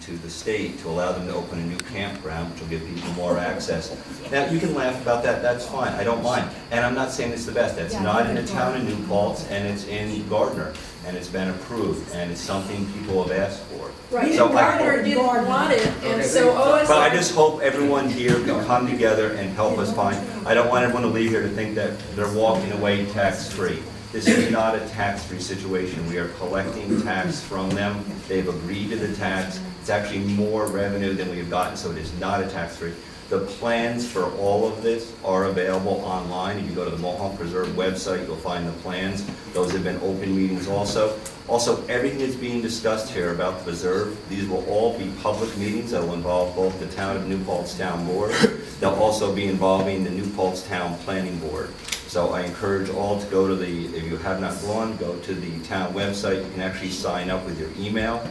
to the state to allow them to open a new campground, which will give people more access. Now, you can laugh about that, that's fine, I don't mind. And I'm not saying it's the best, that's not in the town of New Paltz, and it's in Gardner, and it's been approved, and it's something people have asked for. Right, So Gardner didn't want it, and so OSI. But I just hope everyone here can come together and help us find, I don't want everyone to leave here to think that they're walking away tax-free. This is not a tax-free situation. We are collecting tax from them. They've agreed to the tax. It's actually more revenue than we have gotten, so it is not a tax-free. The plans for all of this are available online. If you go to the Mohawk Preserve website, you'll find the plans. Those have been open meetings also. Also, everything that's being discussed here about the preserve, these will all be public meetings that will involve both the town of New Paltz Town Board. They'll also be involving the New Paltz Town Planning Board. So I encourage all to go to if you have not gone, go to the town website. You can actually sign up with your email.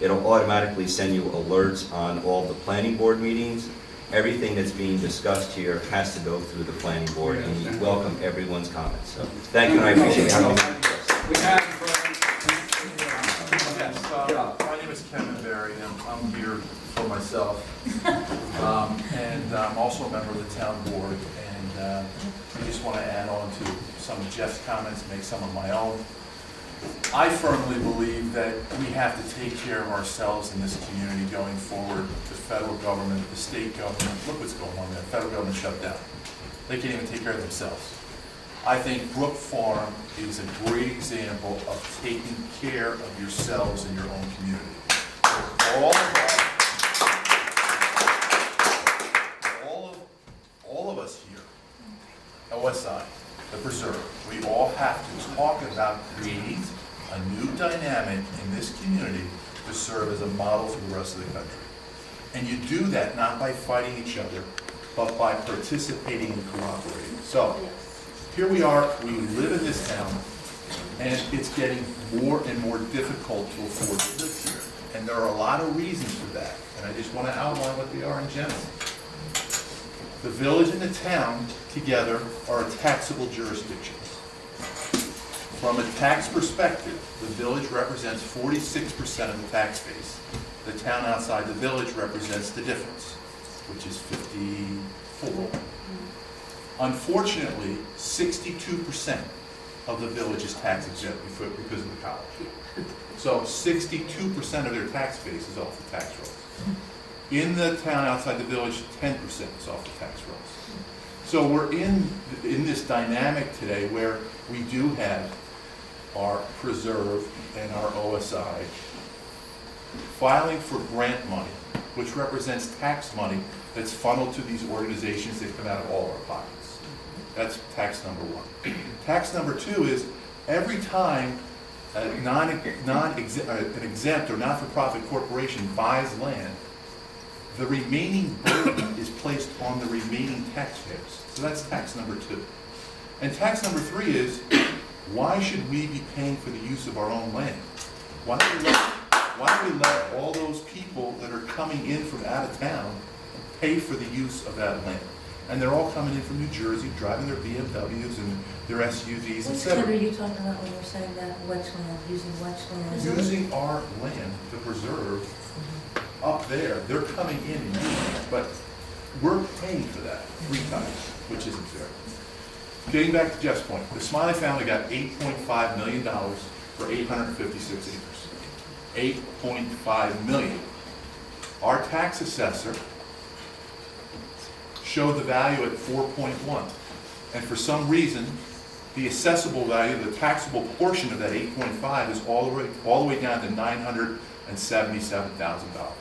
It'll automatically send you alerts on all the planning board meetings. Everything that's being discussed here has to go through the planning board, and we welcome everyone's comments. So thank you, and I appreciate having me. My name is Kevin Berry, and I'm here for myself. And I'm also a member of the town board, and I just want to add on to some of Jeff's comments, make some of my own. I firmly believe that we have to take care of ourselves in this community going forward. The federal government, the state government, look what's going on there. The federal government shut down. They can't even take care of themselves. I think Brook Farm is a great example of taking care of yourselves in your own community. All of us here, OSI, the Preserve, we all have to talk about creating a new dynamic in this community to serve as a model for the rest of the country. And you do that not by fighting each other, but by participating and cooperating. So, here we are, we live in this town, and it's getting more and more difficult to afford to live here. And there are a lot of reasons for that, and I just want to outline what they are in general. The village and the town together are taxable jurisdictions. From a tax perspective, the village represents 46% of the tax base. The town outside the village represents the difference, which is 54. Unfortunately, 62% of the village is tax exempt because of the college. So 62% of their tax base is off the tax rolls. In the town outside the village, 10% is off the tax rolls. So we're in this dynamic today where we do have our Preserve and our OSI filing for grant money, which represents tax money that's funneled to these organizations that come out of all our pockets. That's tax number one. Tax number two is every time an exempt or not-for-profit corporation buys land, the remaining burden is placed on the remaining taxpayers. So that's tax number two. And tax number three is, why should we be paying for the use of our own land? Why don't we let all those people that are coming in from out of town pay for the use of that land? And they're all coming in from New Jersey, driving their BMWs and their SUVs, Which land are you talking about when you're saying that, which land, using which land? using our land to preserve up there. They're coming in and using it, but we're paying for that 3 times, which isn't fair. Getting back to Jeff's point, the Smiley family got $8.5 million for 856 acres. $8.5 million. Our tax assessor showed the value at 4.1, and for some reason, the assessable value, the taxable portion of that 8.5 is all the way down to $977,000.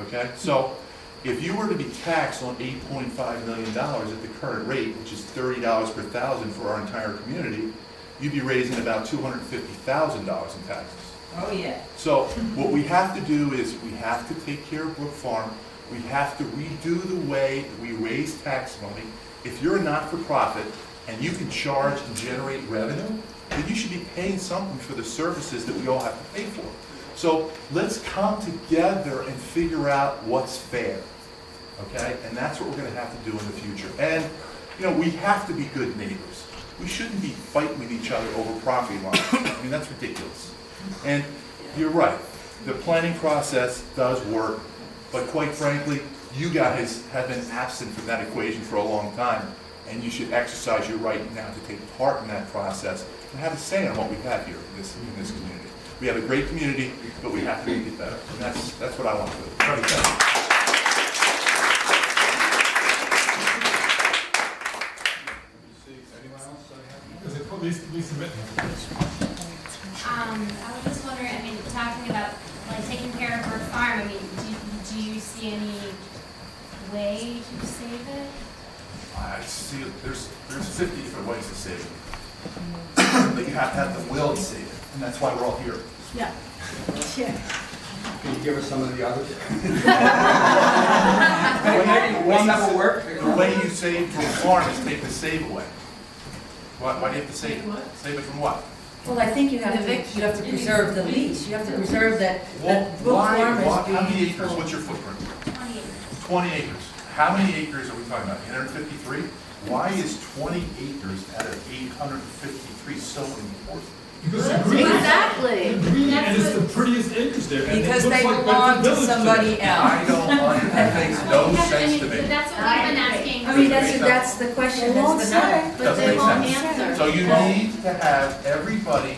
Okay, so if you were to be taxed on $8.5 million at the current rate, which is $30 per thousand for our entire community, you'd be raising about $250,000 in taxes. Oh, yeah. So what we have to do is we have to take care of Brook Farm. We have to redo the way that we raise tax money. If you're a not-for-profit and you can charge and generate revenue, then you should be paying something for the services that we all have to pay for. So let's come together and figure out what's fair, okay? And that's what we're going to have to do in the future. And, you know, we have to be good neighbors. We shouldn't be fighting with each other over property lines. I mean, that's ridiculous. And you're right. The planning process does work, but quite frankly, you guys have been absent from that equation for a long time, and you should exercise your right now to take part in that process and have a say on what we have here in this community. We have a great community, but we have to make it better. And that's what I want to do. Thank you. I was just wondering, I mean, talking about like taking care of Brook Farm, I mean, do you see any way to save it? I see, there's 50 different ways to save it. But you have to have the will to save it, and that's why we're all here. Yeah. Can you give us some of the others? One that will work? The way you save Brook Farm is take the save away. Why do you have to save it? Save it from what? Well, I think you have to preserve the lease. You have to preserve that Brook Farm How is many being acres? full. What's your footprint? 20 acres. 20 acres. How many acres are we talking about? 853? Why is 20 acres out of 853 so important? Because they're green. Exactly. They're green, and it's the prettiest acres there. and it Because looks they like belong to Bedford Village somebody else. I don't, that makes no sense to me. That's what we've been asking. I mean, that's the question, that's the number. But Doesn't they make won't sense. answer. So you need to have everybody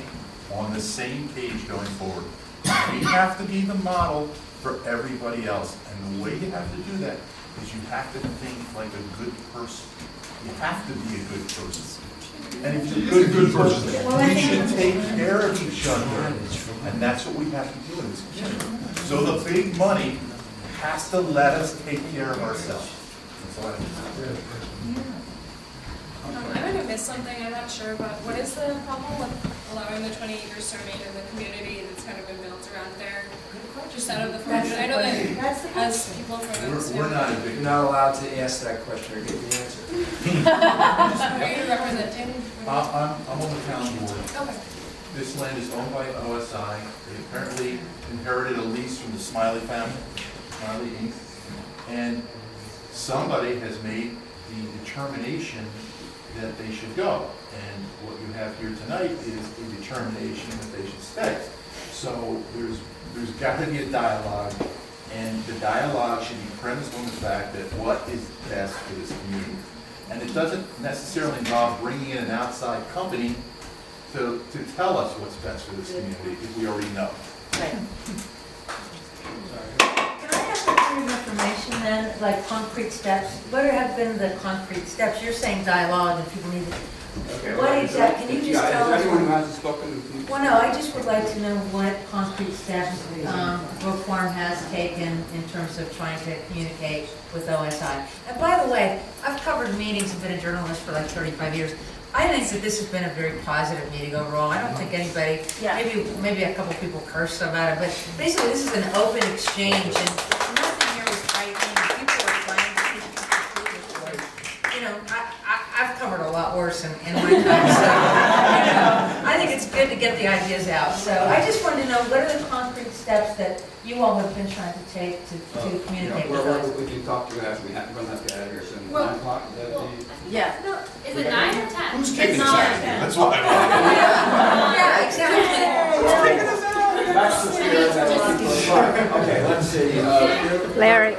on the same page going forward. We have to be the model for everybody else. And the way you have to do that is you have to think like a good person. You have to be a good person. And if you're good people, we should take care of each other. And that's what we have to do in this community. So the big money has to let us take care of ourselves. That's all I have to say. I might have missed something, I'm not sure, but what is the problem with allowing the 20 acres to remain in the community that's kind of been built around there? Just out of the forest. I know that as people from those. We're not a big. You're not allowed to ask that question or get the answer. Are you representing? I'm on the town board. Okay. This land is owned by OSI. They apparently inherited a lease from the Smiley family, Smiley Inc. And somebody has made the determination that they should go. And what you have here tonight is a determination that they should stay. So there's got to be a dialogue, and the dialogue should be premised on the fact that what is best for this community. And it doesn't necessarily involve bringing in an outside company to tell us what's best for this community if we already know. Can I have some kind of information then, like concrete steps? What have been the concrete steps? You're saying dialogue and people need to, Okay, what exactly, can you just tell Is anyone who us? hasn't spoken, please? Well, no, I just would like to know what concrete steps Brook Farm has taken in terms of trying to communicate with OSI. And by the way, I've covered meetings and been a journalist for like 35 years. I think that this has been a very positive meeting overall. I don't think anybody, maybe a couple people cursed about it, but basically this is an open exchange and nothing here is frightening. People are trying to keep people foolish. You know, I've covered a lot worse in my time, so, you know, I think it's good to get the ideas out. So I just wanted to know, what are the concrete steps that you all have been trying to take to communicate with us? We can talk to that, we're going to have to get out of here soon. Well- 9 o'clock, is that Well, the? Yeah. No, is it 9 or 10? Who's kicking It's us out of here? That's what I want. Yeah, exactly. That's the spirit, that's what people are. Okay, let's see. Larry.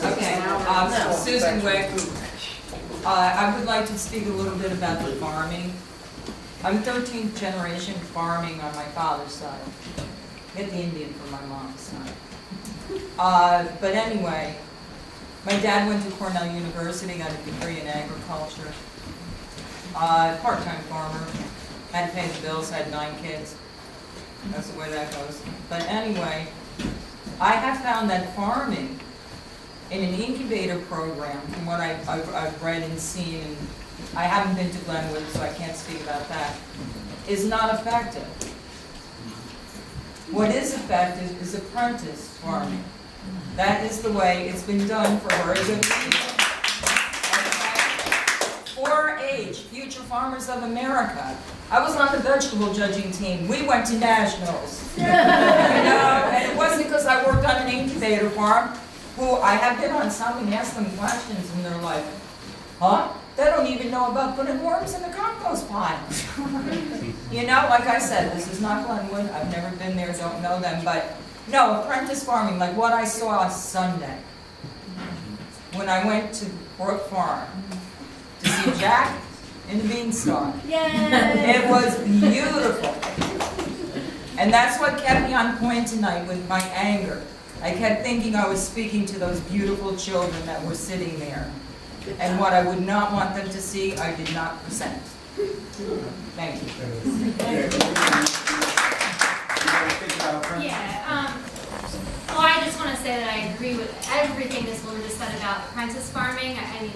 Okay, Susan Wick. I would like to speak a little bit about the farming. I'm 13th generation farming on my father's side. Get the Indian from my mom's side. But anyway, my dad went to Cornell University, got a degree in agriculture. Part-time farmer, had to pay the bills, had 9 kids. That's the way that goes. But anyway, I have found that farming in an incubator program, from what I've read and seen, and I haven't been to Glenwood, so I can't speak about that, is not effective. What is effective is apprentice farming. That is the way it's been done for very good people. 4-H, Future Farmers of America. I was on the vegetable judging team. We went to nationals. You know, and it wasn't because I worked on an incubator farm, who I have been on some and asked them questions, and they're like, huh? They don't even know about putting worms in the compost pile. You know, like I said, this is not Glenwood, I've never been there, don't know them, but no, apprentice farming, like what I saw Sunday, when I went to Brook Farm to see Jack and the Beanstalk. Yay! It was beautiful. And that's what kept me on point tonight with my anger. I kept thinking I was speaking to those beautiful children that were sitting there. And what I would not want them to see, I did not present. Thank you. Yeah, well, I just want to say that I agree with everything this woman just said about apprentice farming. I mean,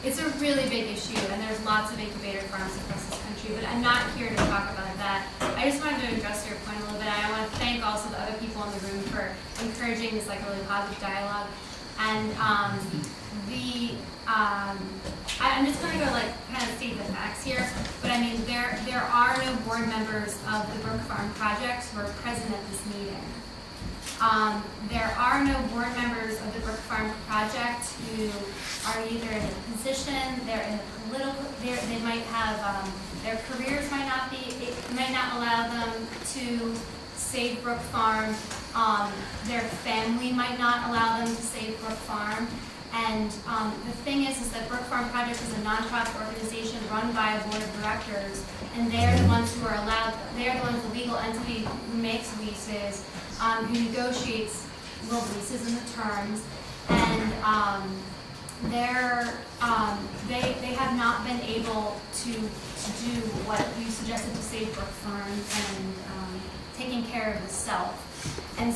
it's a really big issue, and there's lots of incubator farms across this country, but I'm not here to talk about that. I just wanted to address your point a little bit. I want to thank also the other people in the room for encouraging this like really positive dialogue. And I'm just going to go like kind of state the facts here, but I mean there are no board members of the Brook Farm Project who are present at this meeting. There are no board members of the Brook Farm Project who are either in a position, they're in a political, they might have, their careers might not be, it might not allow them to save Brook Farm. Their family might not allow them to save Brook Farm. And the thing is that Brook Farm Project is a nonprofit organization run by a board of directors, and they're the ones who are allowed, they're the ones, the legal entity who makes leases, who negotiates the leases and the terms, and they have not been able to do what you suggested to save Brook Farm and taking care of the self. And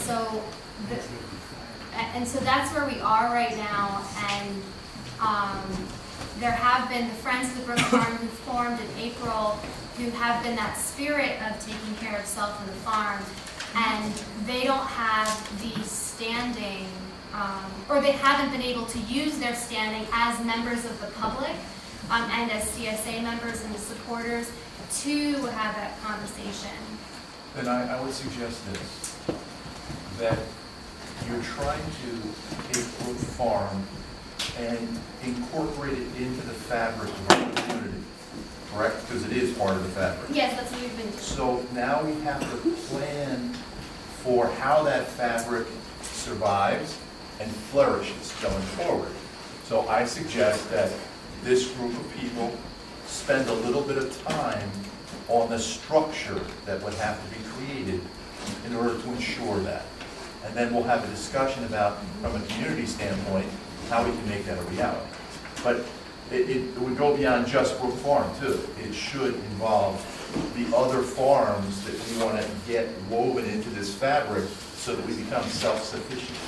so that's where we are right now, and there have been the Friends of the Brook Farm who formed in April, who have been that spirit of taking care of self and the farm, and they don't have the standing, or they haven't been able to use their standing as members of the public, and as CSA members and supporters to have that conversation. Then I would suggest this, that you're trying to take Brook Farm and incorporate it into the fabric of our community, correct? Because it is part of the fabric. Yes, that's what you've been doing. So now we have to plan for how that fabric survives and flourishes going forward. So I suggest that this group of people spend a little bit of time on the structure that would have to be created in order to ensure that. And then we'll have a discussion about, from a community standpoint, how we can make that a reality. But it would go beyond just Brook Farm, too. It should involve the other farms that we want to get woven into this fabric so that we become self-sufficient,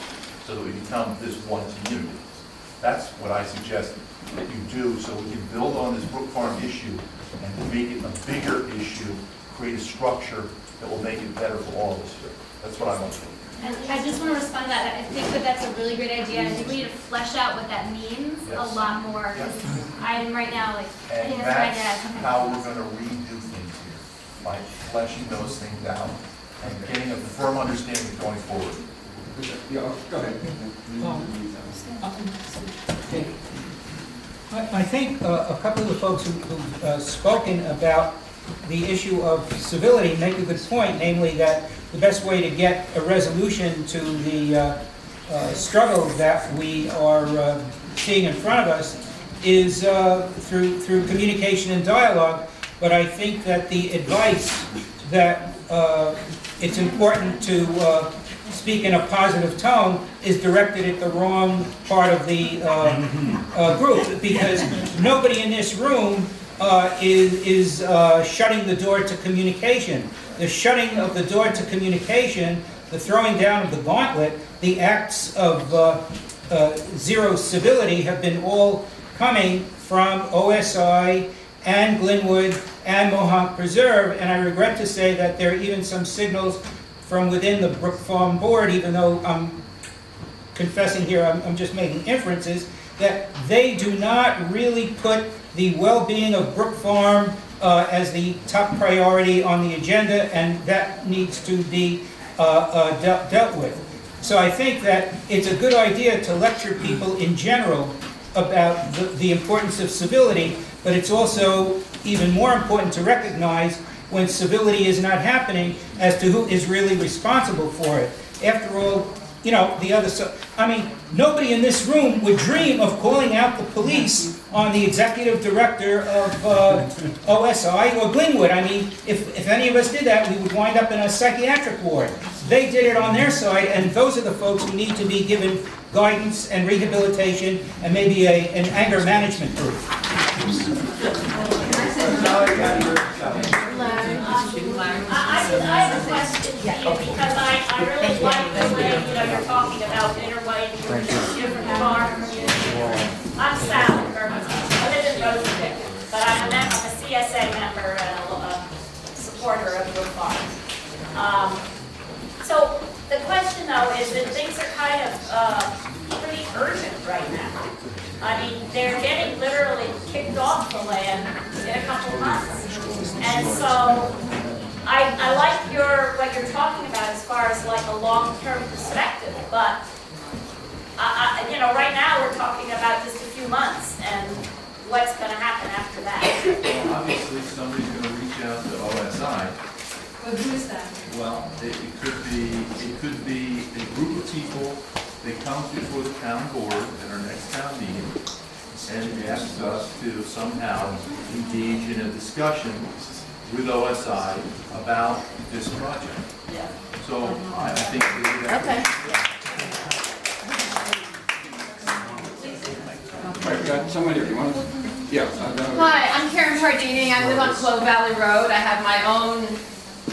so that we become this one community. That's what I suggest that you do, so we can build on this Brook Farm issue and make it a bigger issue, create a structure that will make it better for all of us here. That's what I want to do. And I just want to respond to that. I think that that's a really great idea. I think we need to flesh out what that means Yes. a lot more. Yes. I'm right now like, I And think that's right that's now. how we're going to redo things here, by fleshing those things out and getting a firm understanding going forward. Yeah, go ahead. I think a couple of the folks who've spoken about the issue of civility make a good point, namely that the best way to get a resolution to the struggle that we are seeing in front of us is through communication and dialogue. But I think that the advice that it's important to speak in a positive tone is directed at the wrong part of the group, because nobody in this room is shutting the door to communication. The shutting of the door to communication, the throwing down of the gauntlet, the acts of zero civility have been all coming from OSI and Glenwood and Mohawk Preserve, and I regret to say that there are even some signals from within the Brook Farm Board, even though I'm confessing here, I'm just making inferences, that they do not really put the well-being of Brook Farm as the top priority on the agenda, and that needs to be dealt with. So I think that it's a good idea to lecture people in general about the importance of civility, but it's also even more important to recognize when civility is not happening as to who is really responsible for it. After all, the other side, nobody in this room would dream of calling out the police on the executive director of OSI or Glenwood. If any of us did that, we would wind up in a psychiatric ward. They did it on their side, and those are the folks who need to be given guidance and rehabilitation and maybe an anger management group. I have a question to you, because I really like the way, you're talking about interlining different farm communities. I'm Sally Berman. I live in Rosedale, but I'm a CSA member and a supporter of Brook Farm. So the question though is that things are kind of pretty urgent right now. They're getting literally kicked off the land in a couple months. And so I like what you're talking about as far as like a long-term perspective, but right now we're talking about just a few months and what's going to happen after that. Well, obviously, somebody's going to reach out to OSI. But who is that? Well, it could be a group of people that comes before the town board at our next town meeting and asks us to somehow engage in a discussion with OSI about this project. Yeah. So I think that Okay. Right, we got someone here, you want to? Yeah. Hi, I'm Karen Pardini. I live on Clove Valley Road. I have my own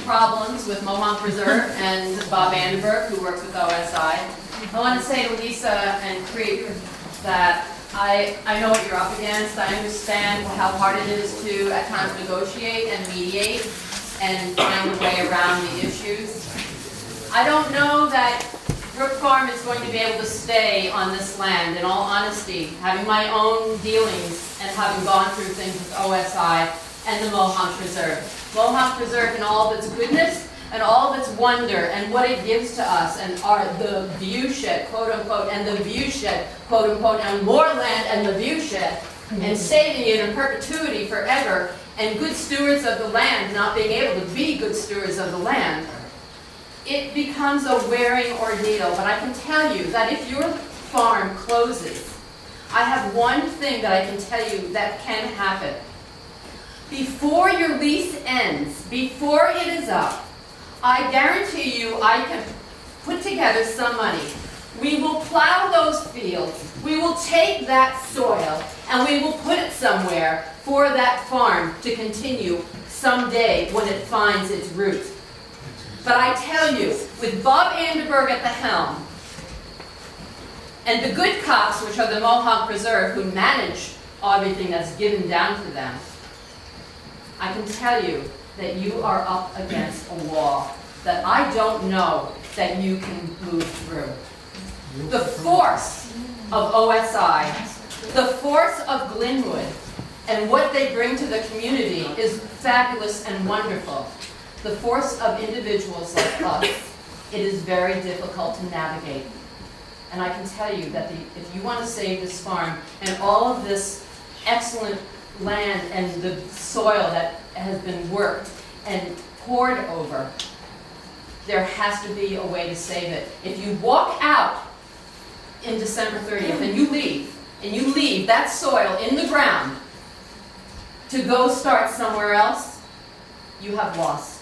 problems with Mohawk Preserve and Bob Vandenberg, who works with OSI. I want to say to Lisa and Creek that I know what you're up against. I understand how hard it is to at times negotiate and mediate and find a way around the issues. I don't know that Brook Farm is going to be able to stay on this land, in all honesty, having my own dealings and having gone through things with OSI and the Mohawk Preserve. Mohawk Preserve in all of its goodness and all of its wonder and what it gives to us and the view shed, quote unquote, and the view shed, quote unquote, and more land and the view shed, and saving it in perpetuity forever, and good stewards of the land not being able to be good stewards of the land, it becomes a wearing ordeal. But I can tell you that if your farm closes, I have one thing that I can tell you that can happen. Before your lease ends, before it is up, I guarantee you I can put together some money. We will plow those fields, we will take that soil, and we will put it somewhere for that farm to continue someday when it finds its roots. But I tell you, with Bob Vandenberg at the helm, and the good cops, which are the Mohawk Preserve, who manage everything that's given down to them, I can tell you that you are up against a wall that I don't know that you can move through. The force of OSI, the force of Glenwood, and what they bring to the community is fabulous and wonderful. The force of individuals like us, it is very difficult to navigate. And I can tell you that if you want to save this farm and all of this excellent land and the soil that has been worked and poured over, there has to be a way to save it. If you walk out in December 30th and you leave that soil in the ground to go start somewhere else, you have lost.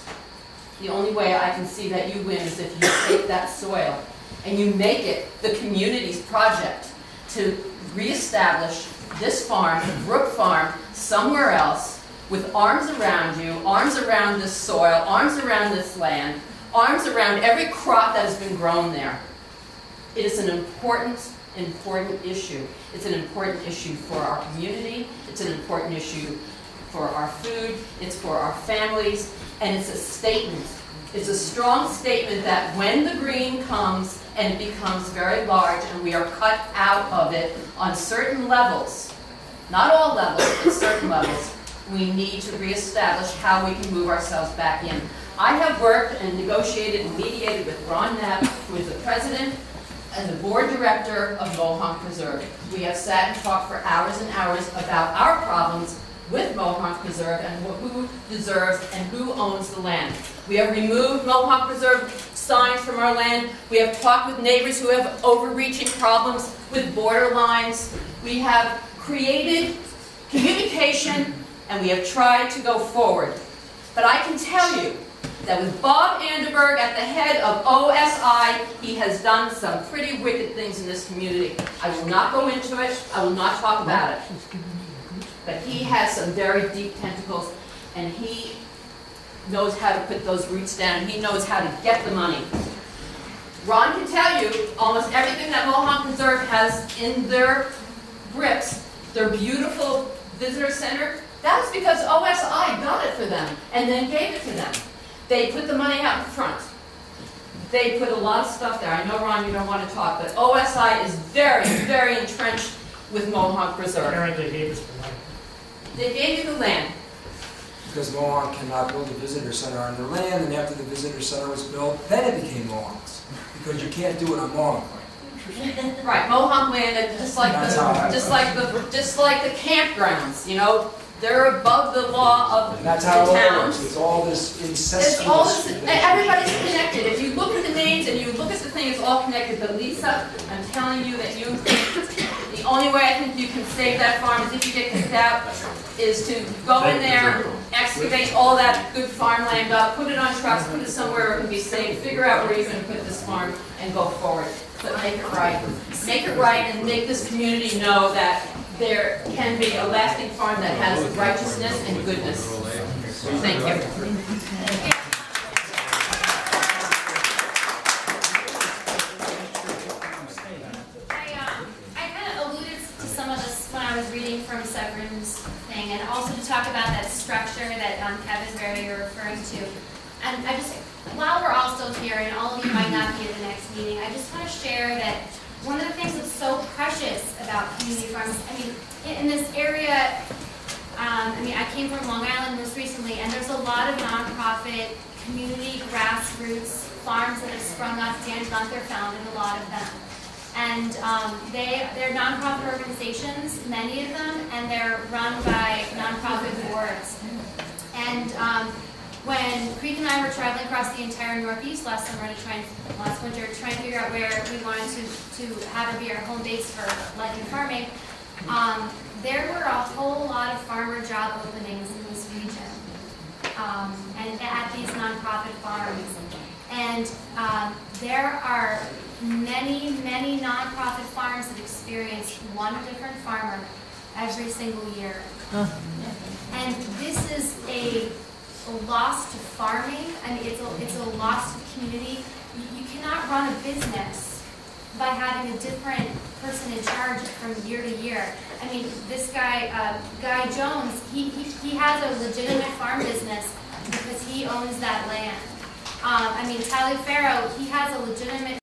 The only way I can see that you win is if you take that soil and you make it the community's project to reestablish this farm, Brook Farm, somewhere else, with arms around you, arms around this soil, arms around this land, arms around every crop that has been grown there. It is an important issue. It's an important issue for our community. It's an important issue for our food. It's for our families. And it's a statement. It's a strong statement that when the green comes and it becomes very large and we are cut out of it on certain levels, not all levels, but certain levels, we need to reestablish how we can move ourselves back in. I have worked and negotiated and mediated with Ron Knapp, who is the president as a board director of Mohonk Preserve. We have sat and talked for hours and hours about our problems with Mohonk Preserve and who deserves and who owns the land. We have removed Mohonk Preserve signs from our land. We have talked with neighbors who have overreaching problems with border lines. We have created communication and we have tried to go forward. But I can tell you that with Bob Anderberg at the head of OSI, he has done some pretty wicked things in this community. I will not go into it. I will not talk about it. But he has some very deep tentacles, and he knows how to put those roots down, and he knows how to get the money. Ron can tell you almost everything that Mohonk Preserve has in their grips, their beautiful visitor center, that was because OSI got it for them and then gave it to them. They put the money out in front. They put a lot of stuff there. I know, Ron, you don't want to talk, but OSI is very, very entrenched with Mohonk Preserve. They gave us the money. They gave you the land. Because Mohonk cannot build a visitor center on their land, and after the visitor center was built, then it became Mohonk's. Because you can't do it on Mohonk land. Right, Mohonk land, just like the campgrounds, you know, they're above the law of And the that's how it works. towns. It's all this It's all, incestuous. everybody's connected. If you look at the names and you look at the thing, it's all connected. But Lisa, I'm telling you that the only way I think you can save that farm is if you get kicked out, is to go in there, excavate all that good farmland up, put it on trucks, put it somewhere where it can be safe, figure out where you're going to put this farm, and go forward. But make it right. Make it right and make this community know that there can be a lasting farm that has righteousness and goodness. Thank you. I kind of alluded to some of this when I was reading from Severin's thing, and also to talk about that structure that Kevin's very you're referring to. And I just, while we're all still here, and all of you might not be at the next meeting, I just want to share that one of the things that's so precious about community farms, I mean, in this area, I came from Long Island most recently, and there's a lot of nonprofit, community, grassroots farms that have sprung up. Dan Gunther founded a lot of them. And they're nonprofit organizations, many of them, and they're run by nonprofit boards. And when Creek and I were traveling across the entire Northeast last winter, trying to figure out where we wanted to have it be our home base for life and farming, there were a whole lot of farmer job openings in this region, and at these nonprofit farms. And there are many, many nonprofit farms that experience one different farmer every single year. And this is a loss to farming. I mean, it's a loss to the community. You cannot run a business by having a different person in charge from year to year. I mean, this guy, Guy Jones, he has a legitimate farm business because he owns that land. Tally Farrow, he has a legitimate